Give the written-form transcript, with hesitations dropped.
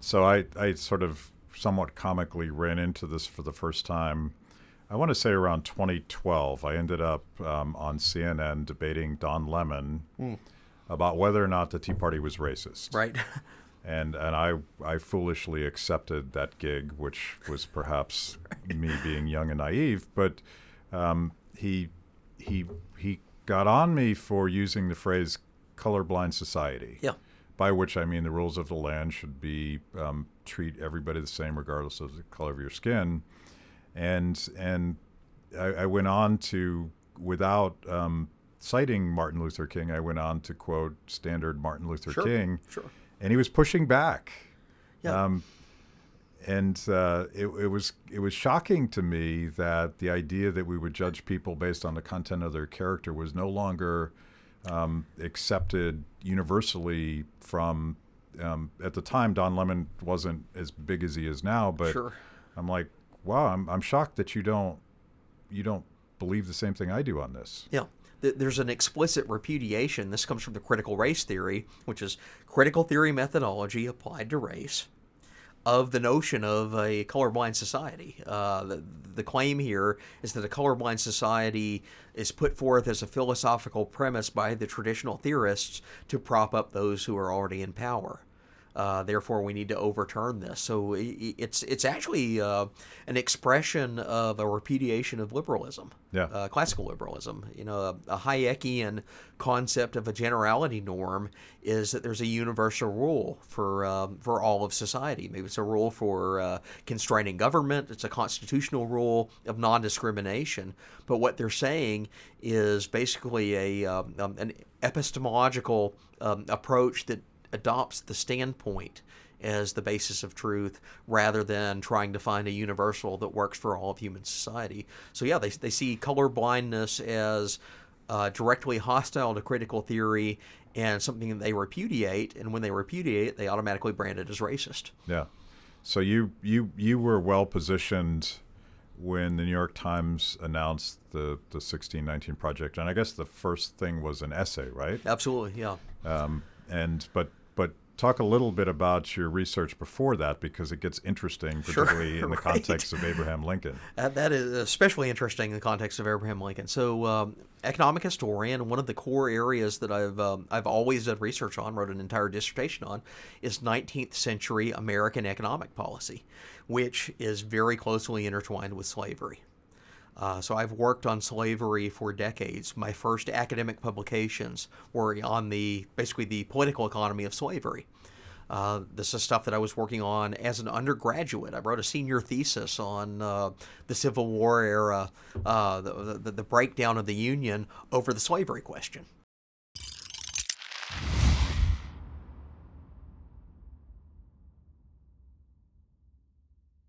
So I sort of somewhat comically ran into this for the first time. I want to say around 2012. I ended up on CNN debating Don Lemon about whether or not the Tea Party was racist. Right. And I foolishly accepted that gig, which was perhaps me being young and naive. But he got on me for using the phrase colorblind society. Yeah. By which I mean the rules of the land should be treat everybody the same regardless of the color of your skin. And I went on to, without citing Martin Luther King, I went on to quote standard Martin Luther King. Sure. And he was pushing back. Yeah. It was shocking to me that the idea that we would judge people based on the content of their character was no longer accepted universally from, at the time, Don Lemon wasn't as big as he is now, but Sure. I'm like, wow, I'm shocked that you don't believe the same thing I do on this. Yeah. There's an explicit repudiation. This comes from the critical race theory, which is critical theory methodology applied to race, of the notion of a colorblind society. The claim here is that a colorblind society is put forth as a philosophical premise by the traditional theorists to prop up those who are already in power. Therefore, we need to overturn this. So it's actually an expression of a repudiation of liberalism, classical liberalism. You know, a Hayekian concept of a generality norm is that there's a universal rule for all of society. Maybe it's a rule for constraining government. It's a constitutional rule of non-discrimination. But what they're saying is basically an epistemological approach that adopts the standpoint as the basis of truth rather than trying to find a universal that works for all of human society. So yeah, they see color blindness as directly hostile to critical theory and something that they repudiate, and when they repudiate it, they automatically brand it as racist. Yeah. So you were well positioned when the New York Times announced the 1619 Project, and I guess the first thing was an essay, right? Absolutely, yeah. But talk a little bit about your research before that, because it gets interesting, particularly in the context of Abraham Lincoln. That is especially interesting in the context of Abraham Lincoln. So, economic historian, one of the core areas that I've always done research on, wrote an entire dissertation on, is 19th century American economic policy, which is very closely intertwined with slavery. So I've worked on slavery for decades. My first academic publications were on basically the political economy of slavery. This is stuff that I was working on as an undergraduate. I wrote a senior thesis on the Civil War era, the breakdown of the Union over the slavery question.